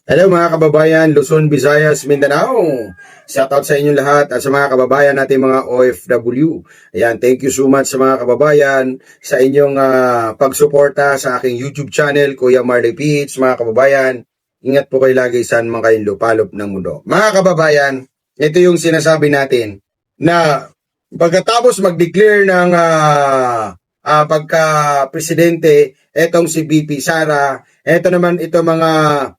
Hello mga kababayan, Luzon, Visayas, Mindanao. Shoutout sa inyong lahat at sa mga kababayan natin mga OFW. Ayan, thank you so much sa mga kababayan sa inyong pagsuporta sa aking YouTube channel, Kuya Marley Peach. Mga kababayan, ingat po kayo lagi saan man kayong lupalop ng mundo. Mga kababayan, ito yung sinasabi natin na pagkatapos mag-declare ng pagka-presidente, etong si BP Sara, eto naman ito mga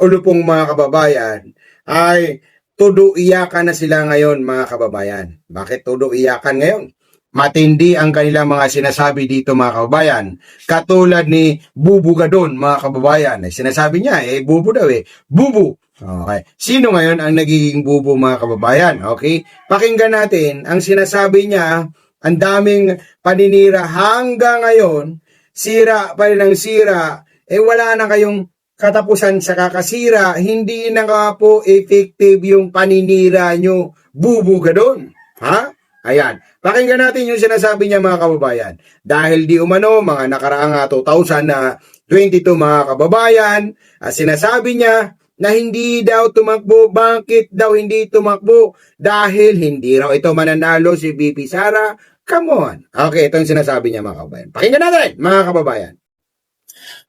ulupong mga kababayan ay todo iyakan na sila ngayon mga kababayan. Bakit todo iyakan ngayon? Matindi ang kanilang mga sinasabi dito mga kababayan. Katulad ni Bubu Gadon mga kababayan. Sinasabi niya bubu daw Bubu. Okay. Sino ngayon ang nagiging bubu mga kababayan? Okay? Pakinggan natin ang sinasabi niya. Ang daming paninira hanggang ngayon. Sira pa rin ang sira. Wala na kayong katapusan sa kakasira, hindi na nga po effective yung paninira nyo, bubu ka doon. Ha? Ayan. Pakinggan natin yung sinasabi niya mga kababayan. Dahil di umano, mga nakaraang 2022 mga kababayan, sinasabi niya na hindi daw tumakbo. Bakit daw hindi tumakbo? Dahil hindi raw ito mananalo si BP Sara. Come on. Okay, ito yung sinasabi niya mga kababayan. Pakinggan natin mga kababayan.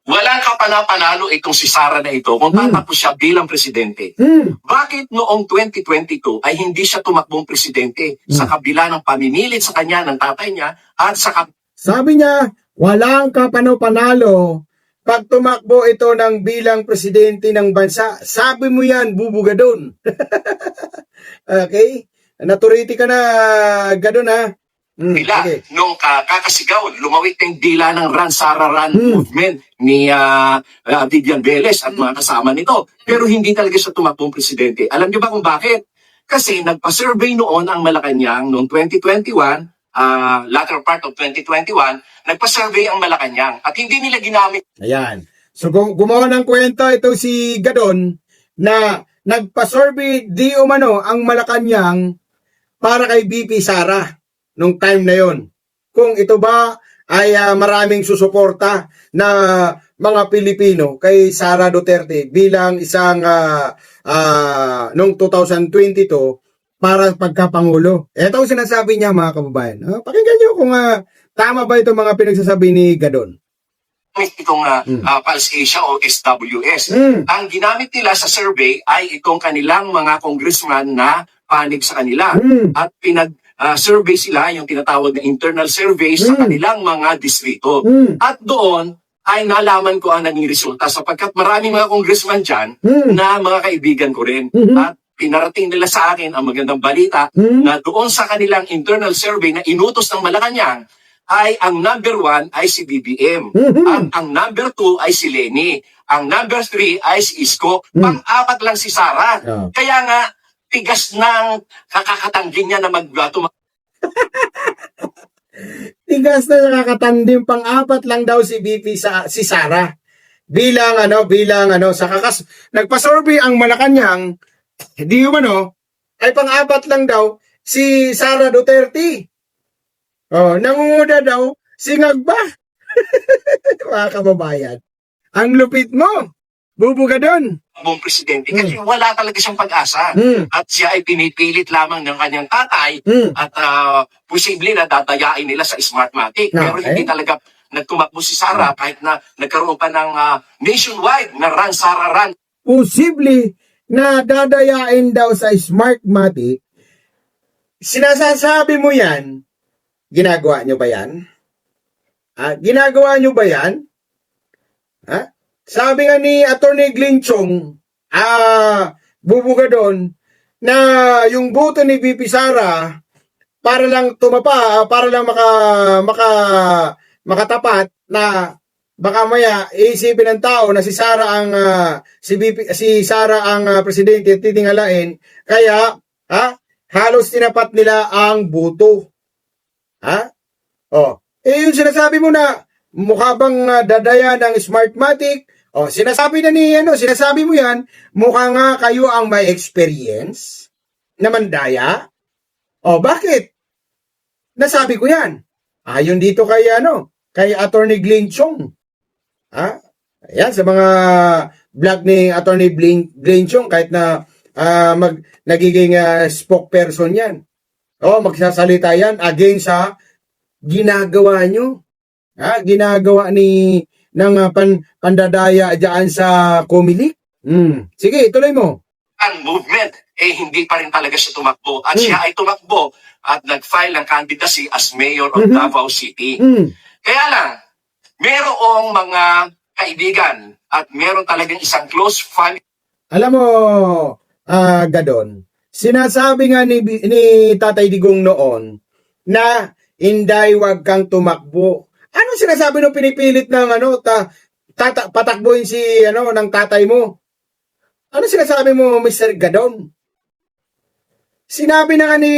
Walang kapanapanalo itong si Sara na ito kung tatapos siya bilang presidente. Bakit noong 2022 ay hindi siya tumakbong presidente sa kabila ng pamimilit sa kanya ng tatay niya at sa Sabi niya, walang kapano-panalo pag tumakbo ito ng bilang presidente ng bansa. Sabi mo yan, Bubu Gadon. Okay? Naturiti ka na, Gadon ha? nila. Okay. Nung kakasigaw, lumawit yung dila ng Run Sara Run movement ni Vivian Velez at mga kasama nito. Pero hindi talaga siya tumakbong presidente. Alam niyo ba kung bakit? Kasi nagpa-survey noon ang Malacanang noong 2021, latter part of 2021, nagpa-survey ang Malacanang at hindi nila ginamit. Ayan. So gumawa ng kwento ito si Gadon na nagpa-survey di umano ang Malacanang para kay BP Sara nung time na yon. Kung ito ba ay maraming susuporta na mga Pilipino kay Sara Duterte bilang isang noong 2022 para pagkapangulo. Ito ang sinasabi niya mga kababayan. Pakinggan niyo kung tama ba itong mga pinagsasabi ni Gadon. Itong Pulse Asia o SWS. Ang ginamit nila sa survey ay itong kanilang mga congressman na panig sa kanila. At survey sila, yung tinatawag na internal survey sa kanilang mga distrito. At doon ay nalaman ko ang naging resulta sapagkat maraming mga congressman dyan na mga kaibigan ko rin. At pinarating nila sa akin ang magandang balita na doon sa kanilang internal survey na inutos ng Malacanang ay ang number 1 ay si BBM. At ang number 2 ay si Leni. Ang number 3 ay si Isko. Pang-apat lang si Sara. Kaya nga, tigas ng kakakatanggi niya na Tigas na nakakatandim, pang-apat lang daw si BP si Sara. Bilang sa nagpa-survey ang Malacanang, di umano, ay pang-apat lang daw si Sara Duterte. Nangunguna daw si Ngagba. Mga kababayan. Ang lupit mo. Bubu ka doon. Buong presidente kasi wala talaga siyang pag-asa. At siya ay pinipilit lamang ng kanyang tatay at posible na dadayain nila sa Smartmatic. Pero hindi talaga nagtumakbo si Sara kahit na nagkaroon pa ng nationwide na Run Sara Run. Posible na dadayain daw sa Smartmatic. Sinasasabi mo yan, ginagawa nyo ba yan? Ginagawa nyo ba yan? Ha? Sabi nga ni Atty. Glenn Chong, bubuga doon, na yung boto ni BP Sara para lang makatapat na baka maya iisipin ng tao na si Sara ang presidente at titingalain, kaya halos tinapat nila ang boto. Yung sinasabi mo na mukha bang dadaya ng Smartmatic? Sinasabi mo yan, mukha nga kayo ang may experience na mandaya. Bakit? Nasabi ko yan. Ayon dito kay Atty. Glenn Chong. Ayan, sa mga vlog ni Attorney Blanchong kahit na nagiging spokesperson yan. Magsasalita yan against sa ginagawa nyo. Ginagawa ng pandadaya diyan sa Comelec. Sige, tuloy mo. Ang movement, hindi pa rin talaga siya tumakbo. At siya ay tumakbo at nag-file ng candidacy as mayor of Davao City. Kaya lang, merong mga kaibigan at meron talagang isang close family. Alam mo, Gadon, sinasabi nga ni Tatay Digong noon na Inday, wag kang tumakbo. Ano sinasabi nung pinipilit ng patakbuhin si ng tatay mo? Ano sinasabi mo, Mr. Gadon? Sinabi na nga ni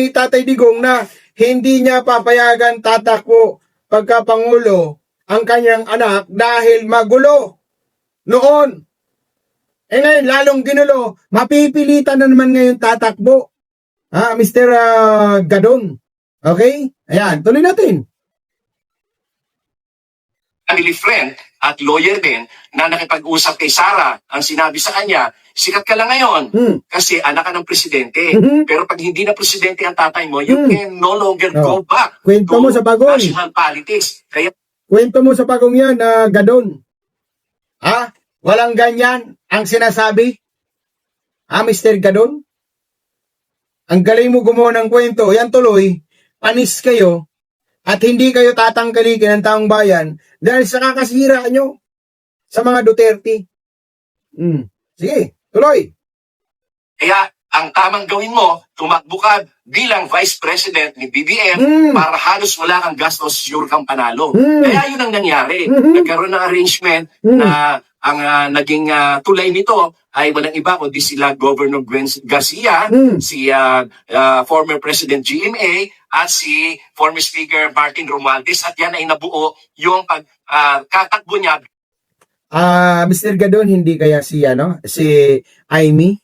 Tatay Digong na hindi niya papayagan tatakbo pagkapangulo ang kanyang anak dahil magulo noon. Ngayon, lalong ginulo, mapipilitan na naman ngayon tatakbo. Mr. Gadon. Okay? Ayan, tuloy natin. Family friend at lawyer din na nakipag-usap kay Sara, ang sinabi sa kanya, sikat ka lang ngayon kasi anak ka ng presidente. Pero pag hindi na presidente ang tatay mo, you can no longer go back Kwento to mo sa bagong. national politics. Kaya Kwento mo sa bagong yan, Gadon. Walang ganyan ang sinasabi? Mr. Gadon? Ang galing mo gumawa ng kwento. Yan tuloy, panis kayo at hindi kayo tatangkalikin ng taong bayan dahil sa kakasira nyo sa mga Duterte. Sige, tuloy. Kaya ang tamang gawin mo, tumakbo ka bilang Vice President ni BBM para halos wala kang gastos, sure kang panalo. Kaya yun ang nangyari. Nagkaroon ng arrangement na ang naging tulay nito ay walang iba kundi sila Governor Gwen Garcia, si former President GMA at si former Speaker Martin Romualdez, at yan ay nabuo yung pagkatakbo niya. Mr. Gadon, hindi kaya si Amy?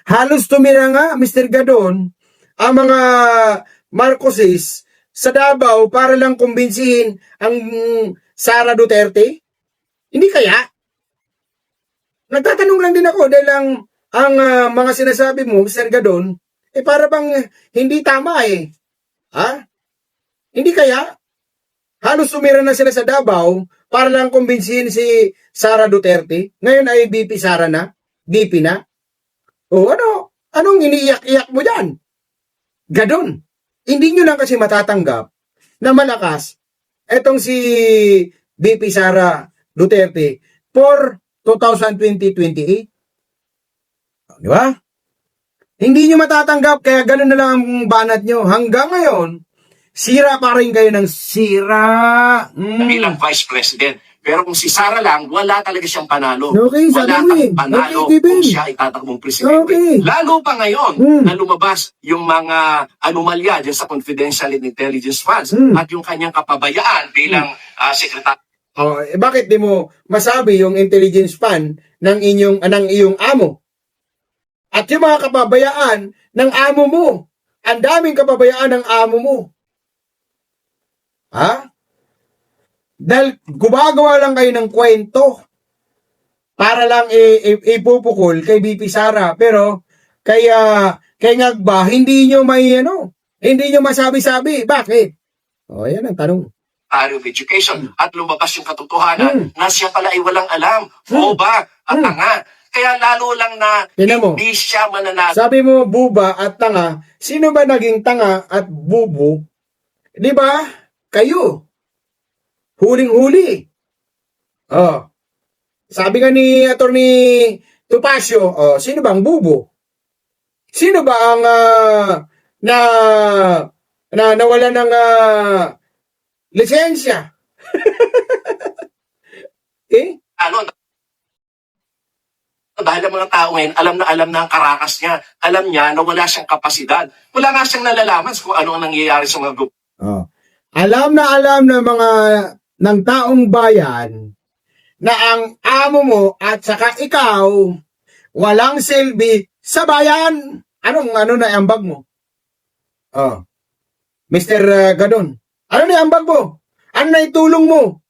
Halos tumira nga, Mr. Gadon, ang mga Marcoses sa Davao para lang kumbinsihin ang Sara Duterte? Hindi kaya? Nagtatanong lang din ako dahil ang mga sinasabi mo, Mr. Gadon, para bang hindi tama Hindi kaya? Halos tumira na sila sa Davao para lang kumbinsihin si Sara Duterte. Ngayon ay VP Sara na? VP na? Anong iniiyak-iyak mo dyan? Gadon, hindi nyo lang kasi matatanggap na malakas etong si VP Sara Duterte for 2020-2028. Di ba? Hindi nyo matatanggap, kaya ganun na lang ang banat nyo. Hanggang ngayon, sira pa rin kayo ng sira. Bilang Vice President. Pero kung si Sara lang, wala talaga siyang panalo. Okay, wala sabi kang panalo okay, kung siya ay tatakbong presidente. Okay. Lalo pa ngayon na lumabas yung mga anomalya dyan sa confidential and intelligence funds at yung kanyang kapabayaan bilang sekretary. Bakit di mo masabi yung intelligence fund ng iyong amo? At yung mga kapabayaan ng amo mo. Ang daming kapabayaan ng amo mo. Dahil gumagawa lang kayo ng kwento para lang ipupukol kay BP Sara, pero kay Ngagba hindi nyo hindi nyo masabi-sabi. Bakit? Yan ang tanong. Of Education at lumabas yung katotohanan na siya pala ay walang alam, boba at tanga. Kaya lalo lang na hindi siya mananalo. Sabi mo buba at tanga, sino ba naging tanga at bubo? Di ba? Kayo. Huling-huli. Sabi nga ni Attorney Topacio, sino ba ang bubo? Sino ba ang nawala ng lisensya? Dahil ang mga tao ngayon, alam na ang karakas niya. Alam niya na wala siyang kapasidad. Wala nga siyang nalalaman kung ano ang nangyayari sa mga grupo. Alam ng mga ng taong bayan na ang amo mo at saka ikaw walang silbi sa bayan. Ano na ambag mo? Mr. Gadon, ano na ambag mo? Ano na itulong mo?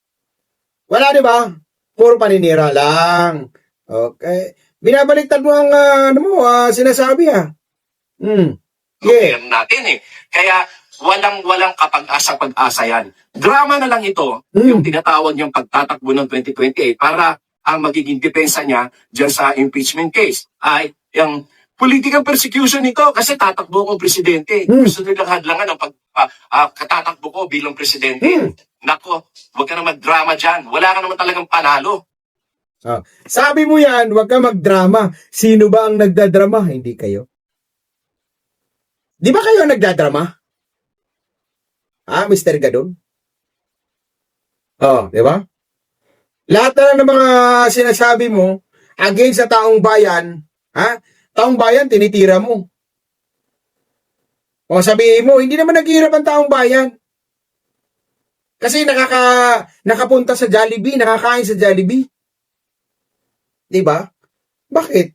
Wala, di ba? Puro paninira lang. Okay. Binabaliktad mo ang sinasabi gobyerno natin eh. Kaya walang kapag-asa-pag-asa yan. Drama na lang ito, yung tinatawag niyang pagtatakbo ng 2028 para ang magiging depensa niya dyan sa impeachment case ay yung political persecution nito kasi tatakbo ko presidente. Gusto nilang hadlangan ang katatakbo ko bilang presidente. Nako, huwag ka na mag-drama dyan. Wala ka naman talagang panalo. Sabi mo yan, huwag ka magdrama. Sino ba ang nagdadrama? Hindi kayo. Di ba kayo nagdadrama? Mr. Gadon? Di ba? Lahat na lang ng mga sinasabi mo against sa taong bayan, taong bayan, tinitira mo. O sabihin mo, hindi naman naghihirap ang taong bayan. Kasi nakapunta sa Jollibee, nakakain sa Jollibee. Di ba? Bakit?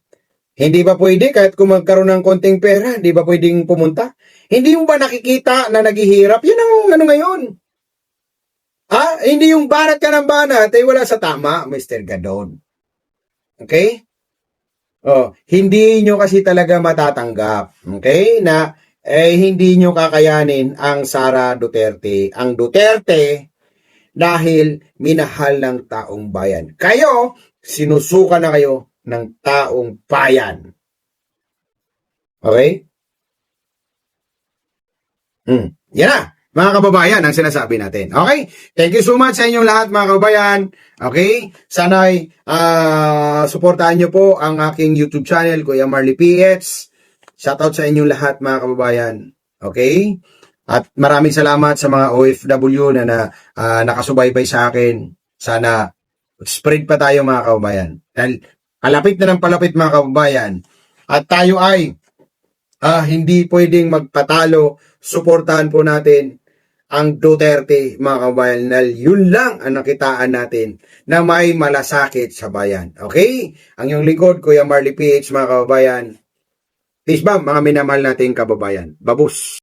Hindi ba pwede kahit kung magkaroon ng konting pera, di ba pwedeng pumunta? Hindi mo ba nakikita na naghihirap? Yun ang ano ngayon. Hindi yung banat ka ng banat, wala sa tama, Mr. Gadon. Okay? Hindi nyo kasi talaga matatanggap. Okay? Na hindi nyo kakayanin ang Sara Duterte. Ang Duterte dahil minahal ng taong bayan. Kayo, sinusuka na kayo ng taong bayan. Okay? Yan na, mga kababayan, ang sinasabi natin. Okay? Thank you so much sa inyong lahat, mga kababayan. Okay? Sana'y suportahan nyo po ang aking YouTube channel, Kuya Marley PH. Shoutout sa inyong lahat, mga kababayan. Okay? At maraming salamat sa mga OFW na nakasubaybay sa akin. Sana spread pa tayo, mga kababayan. Dahil palapit na ng palapit, mga kababayan. At tayo ay hindi pwedeng magpatalo. Suportahan po natin ang Duterte, mga kababayan. Dahil yun lang ang nakitaan natin na may malasakit sa bayan. Okay? Ang iyong lingkod, Kuya Marley PH, mga kababayan. Peace bomb, mga minamahal nating kababayan. Babus!